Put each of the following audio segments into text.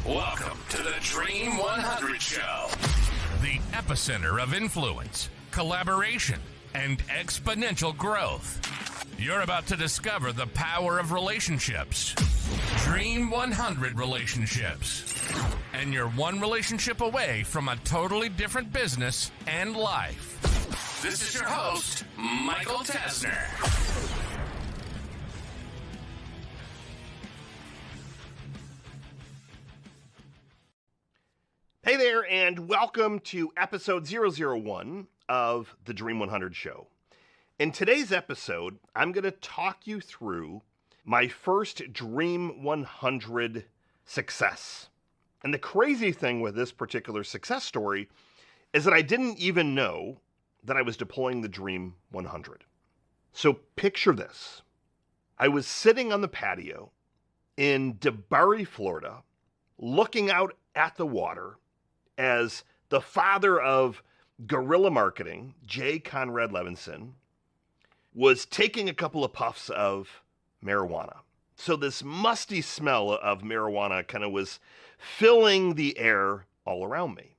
Welcome to the Dream 100 Show, the epicenter of influence, collaboration, and exponential growth. You're about to discover the power of relationships. Dream 100 relationships. And you're one relationship away from a totally different business and life. This is your host, Michael Tesner. Hey there, and welcome to episode 001 of the Dream 100 Show. In today's episode, I'm going to talk you through my first Dream 100 success. And the crazy thing with this particular success story is that I didn't even know that I was deploying the Dream 100. So picture this. I was sitting on the patio in DeBarry, Florida, looking out at the water as the father of guerrilla marketing, J. Conrad Levinson, was taking a couple of puffs of marijuana. So this musty smell of marijuana kind of was filling the air all around me.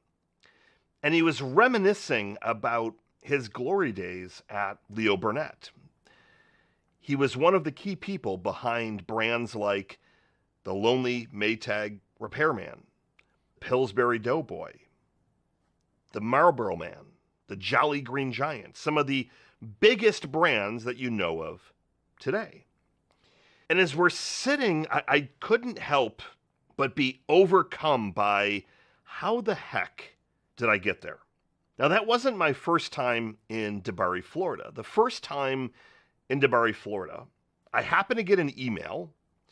And he was reminiscing about his glory days at Leo Burnett. He was one of the key people behind brands like the Lonely Maytag Repairman, Pillsbury Doughboy, the Marlboro Man, the Jolly Green Giant, some of the biggest brands that you know of today. And as we're sitting, I couldn't help but be overcome by how the heck did I get there? Now, that wasn't my first time in DeBarry, Florida. The first time in DeBarry, Florida, I happened to get an email,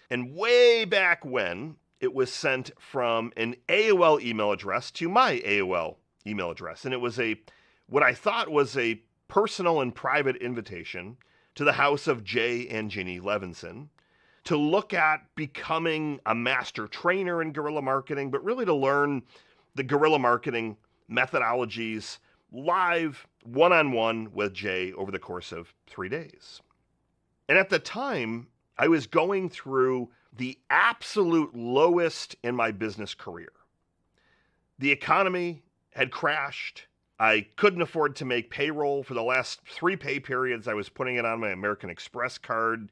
and way back when, it was sent from an AOL email address to my AOL email address. And it was what I thought was a personal and private invitation to the house of Jay and Jeannie Levinson to look at becoming a master trainer in guerrilla marketing, but really to learn the guerrilla marketing methodologies live one-on-one with Jay over the course of 3 days. And at the time, I was going through the absolute lowest in my business career. The economy had crashed. I couldn't afford to make payroll. For the last 3 pay periods, I was putting it on my American Express card,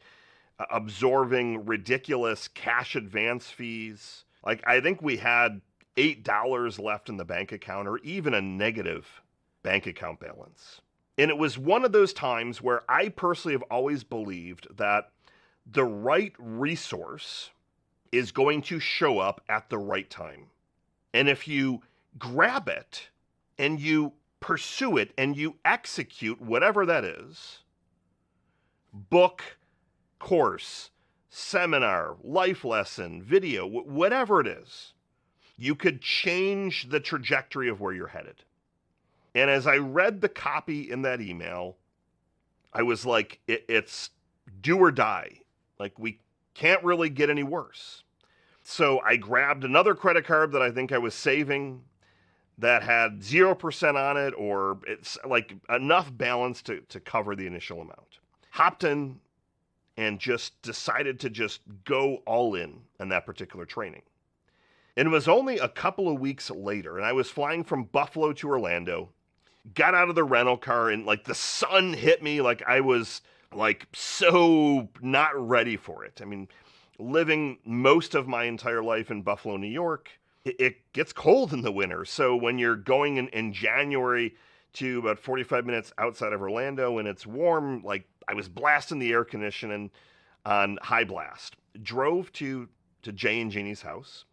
absorbing ridiculous cash advance fees. Like, I think we had $8 left in the bank account, or even a negative bank account balance. And it was one of those times where I personally have always believed that the right resource is going to show up at the right time. And if you grab it and you pursue it and you execute whatever that is, book, course, seminar, life lesson, video, whatever it is, you could change the trajectory of where you're headed. And as I read the copy in that email, I was like, it's do or die. Like, we can't really get any worse. So I grabbed another credit card that I think I was saving that had 0% on it, or it's like enough balance to cover the initial amount. Hopped in and just decided to just go all in that particular training. And it was only a couple of weeks later, and I was flying from Buffalo to Orlando, got out of the rental car, and like the sun hit me, like I was like so not ready for it. I mean, living most of my entire life in Buffalo, New York, it gets cold in the winter. So when you're going in January to about 45 minutes outside of Orlando and it's warm, like I was blasting the air conditioning on high blast. Drove to Jay and Jeannie's house.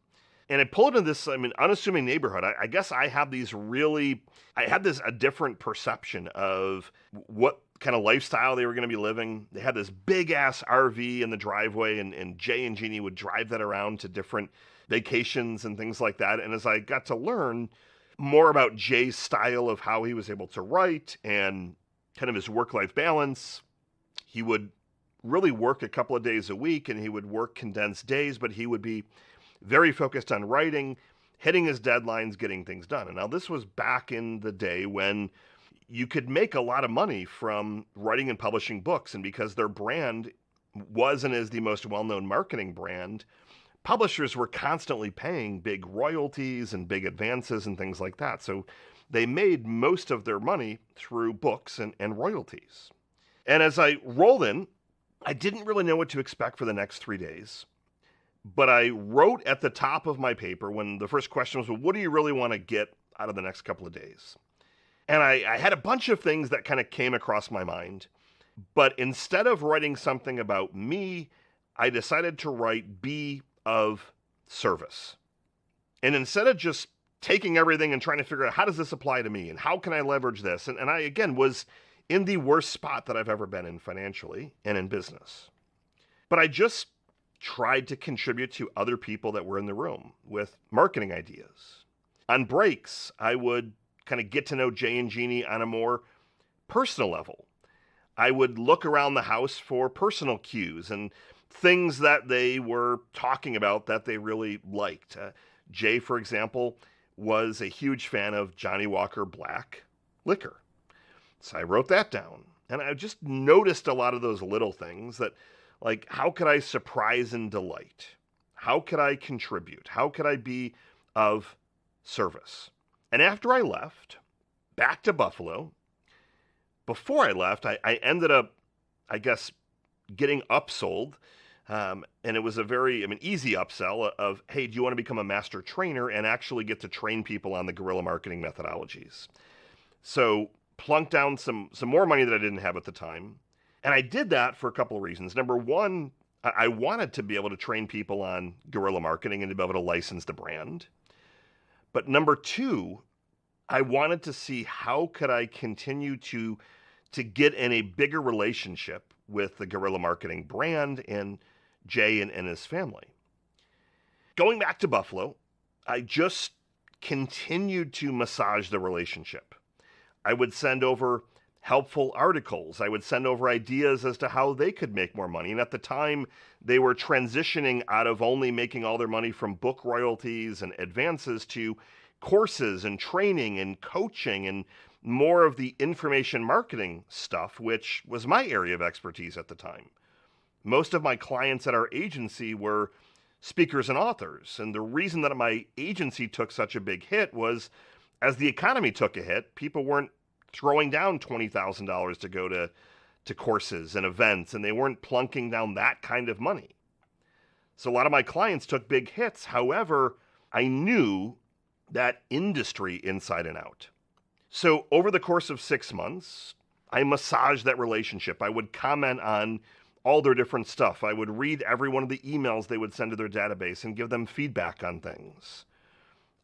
And I pulled into this, unassuming neighborhood. I guess I had a different perception of what kind of lifestyle they were going to be living. They had this big ass RV in the driveway, and Jay and Jeannie would drive that around to different vacations and things like that. And as I got to learn more about Jay's style of how he was able to write and kind of his work-life balance, he would really work a couple of days a week, and he would work condensed days, but he would be very focused on writing, hitting his deadlines, getting things done. And now this was back in the day when you could make a lot of money from writing and publishing books. And because their brand was and is the most well-known marketing brand, publishers were constantly paying big royalties and big advances and things like that. So they made most of their money through books and royalties. And as I rolled in, I didn't really know what to expect for the next 3 days. But I wrote at the top of my paper when the first question was, well, what do you really want to get out of the next couple of days? And I had a bunch of things that kind of came across my mind. But instead of writing something about me, I decided to write B of service. And instead of just taking everything and trying to figure out how does this apply to me and how can I leverage this? And I, again, was in the worst spot that I've ever been in financially and in business. But I just tried to contribute to other people that were in the room with marketing ideas. On breaks, I would kind of get to know Jay and Jeannie on a more personal level. I would look around the house for personal cues and things that they were talking about that they really liked. Jay, for example, was a huge fan of Johnnie Walker Black liquor. So I wrote that down. And I just noticed a lot of those little things that, like, how could I surprise and delight? How could I contribute? How could I be of service? And after I left, back to Buffalo, before I left, I ended up, I guess, getting upsold. And it was a very, easy upsell of, hey, do you want to become a master trainer and actually get to train people on the guerrilla marketing methodologies? So plunked down some more money that I didn't have at the time. And I did that for a couple of reasons. Number one, I wanted to be able to train people on guerrilla marketing and to be able to license the brand. But number two, I wanted to see how could I continue to get in a bigger relationship with the guerrilla marketing brand and Jay and his family. Going back to Buffalo, I just continued to massage the relationship. I would send over helpful articles. I would send over ideas as to how they could make more money. And at the time, they were transitioning out of only making all their money from book royalties and advances to courses and training and coaching and more of the information marketing stuff, which was my area of expertise at the time. Most of my clients at our agency were speakers and authors. And the reason that my agency took such a big hit was as the economy took a hit, people weren't throwing down $20,000 to go to courses and events, and they weren't plunking down that kind of money. So a lot of my clients took big hits. However, I knew that industry inside and out. So over the course of 6 months, I massaged that relationship. I would comment on all their different stuff. I would read every one of the emails they would send to their database and give them feedback on things.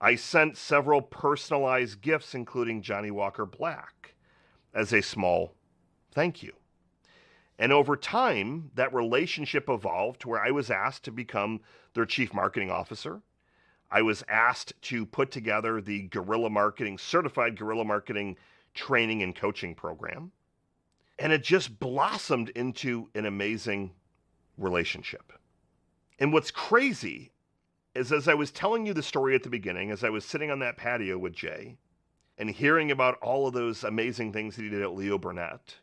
I sent several personalized gifts, including Johnnie Walker Black, as a small thank you. And over time, that relationship evolved to where I was asked to become their chief marketing officer. I was asked to put together the certified guerrilla marketing training and coaching program. And it just blossomed into an amazing relationship. And what's crazy is, as I was telling you the story at the beginning, as I was sitting on that patio with Jay and hearing about all of those amazing things that he did at Leo Burnett,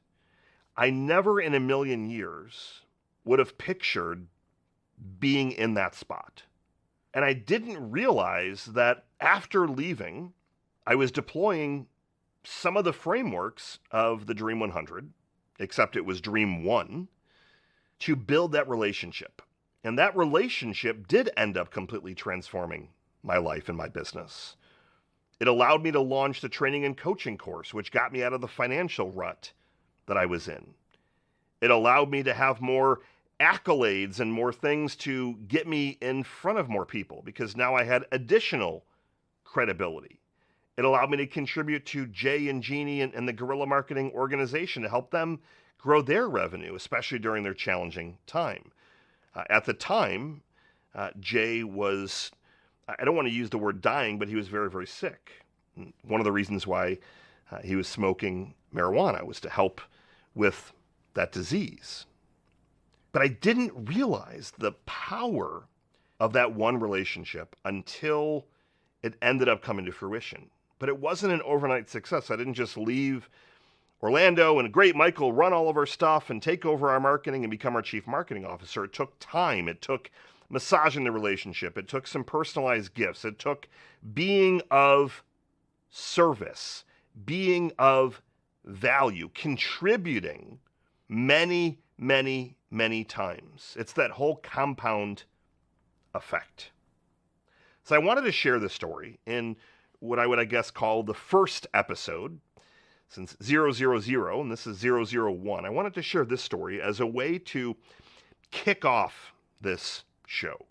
I never in a million years would have pictured being in that spot. And I didn't realize that after leaving, I was deploying some of the frameworks of the Dream 100, except it was Dream 1, to build that relationship. And that relationship did end up completely transforming my life and my business. It allowed me to launch the training and coaching course, which got me out of the financial rut that I was in. It allowed me to have more accolades and more things to get me in front of more people because now I had additional credibility. It allowed me to contribute to Jay and Jeannie and the guerrilla marketing organization to help them grow their revenue, especially during their challenging time. At the time, Jay was, I don't want to use the word dying, but he was very, very sick. And one of the reasons why he was smoking marijuana was to help with that disease. But I didn't realize the power of that one relationship until it ended up coming to fruition. But it wasn't an overnight success. I didn't just leave Orlando and great Michael run all of our stuff and take over our marketing and become our chief marketing officer. It took time. It took massaging the relationship. It took some personalized gifts. It took being of service, being of value, contributing many, many, many times. It's that whole compound effect. So I wanted to share this story in what I would, I guess, call the first episode, since 000, and this is 001. I wanted to share this story as a way to kick off this show,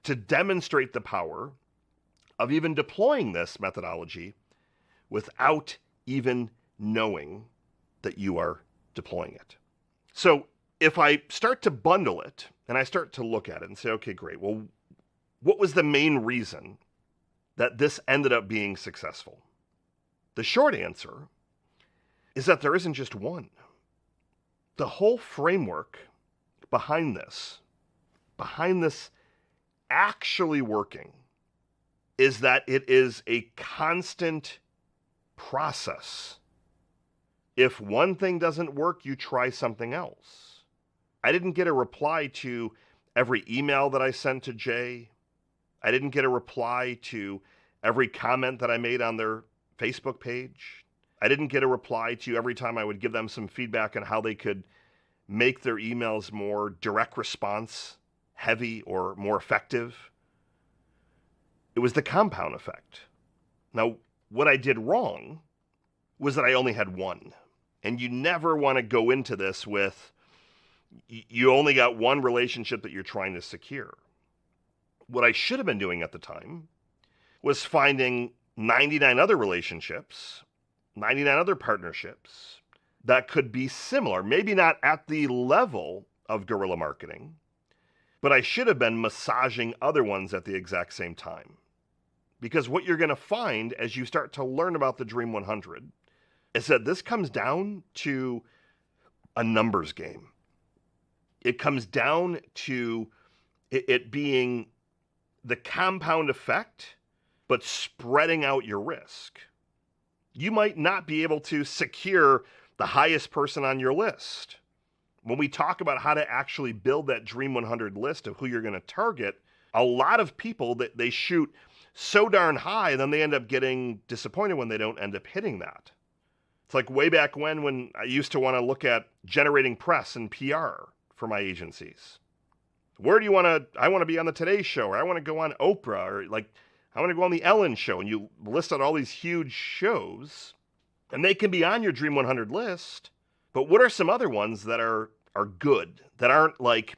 to demonstrate the power of even deploying this methodology without even knowing that you are deploying it. So if I start to bundle it and I start to look at it and say, okay, great, well, what was the main reason that this ended up being successful? The short answer is that there isn't just one. The whole framework behind this actually working, is that it is a constant process. If one thing doesn't work, you try something else. I didn't get a reply to every email that I sent to Jay. I didn't get a reply to every comment that I made on their Facebook page. I didn't get a reply to every time I would give them some feedback on how they could make their emails more direct response heavy or more effective. It was the compound effect. Now, what I did wrong was that I only had one. And you never want to go into this with, you only got one relationship that you're trying to secure. What I should have been doing at the time was finding 99 other relationships, 99 other partnerships that could be similar, maybe not at the level of guerrilla marketing, but I should have been massaging other ones at the exact same time. Because what you're going to find as you start to learn about the Dream 100 is that this comes down to a numbers game. It comes down to it being the compound effect, but spreading out your risk. You might not be able to secure the highest person on your list. When we talk about how to actually build that Dream 100 list of who you're going to target, a lot of people that they shoot so darn high, and then they end up getting disappointed when they don't end up hitting that. It's like way back when I used to want to look at generating press and PR for my agencies. Where do you want to, I want to be on the Today Show, or I want to go on Oprah, or like, I want to go on the Ellen Show, and you list out all these huge shows, and they can be on your Dream 100 list, but what are some other ones that are good, that aren't like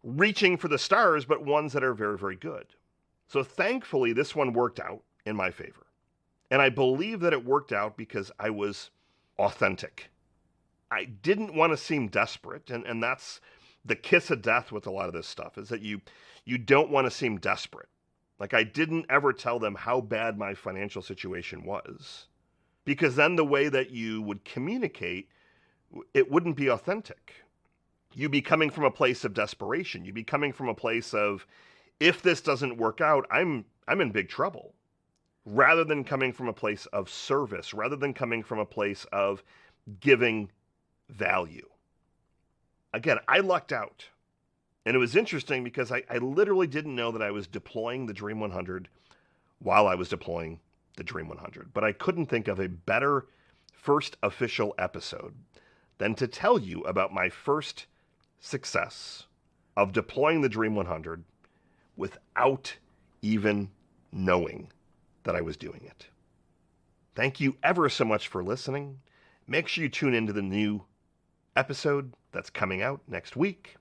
reaching for the stars, but ones that are very, very good? So thankfully, this one worked out in my favor. And I believe that it worked out because I was authentic. I didn't want to seem desperate, and that's the kiss of death with a lot of this stuff, is that you don't want to seem desperate. Like, I didn't ever tell them how bad my financial situation was, because then the way that you would communicate, it wouldn't be authentic. You'd be coming from a place of desperation. You'd be coming from a place of, if this doesn't work out, I'm in big trouble. Rather than coming from a place of service, rather than coming from a place of giving value. Again, I lucked out. And it was interesting because I literally didn't know that I was deploying the Dream 100 while I was deploying the Dream 100. But I couldn't think of a better first official episode than to tell you about my first success of deploying the Dream 100 without even knowing that I was doing it. Thank you ever so much for listening. Make sure you tune into the new episode that's coming out next week.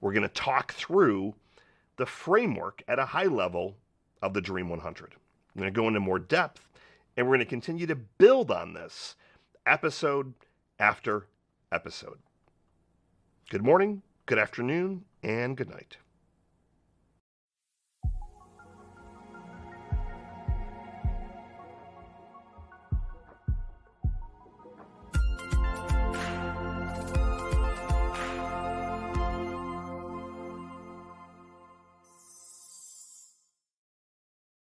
We're going to talk through the framework at a high level of the Dream 100. I'm going to go into more depth, and we're going to continue to build on this episode after episode. Good morning, good afternoon, and good night.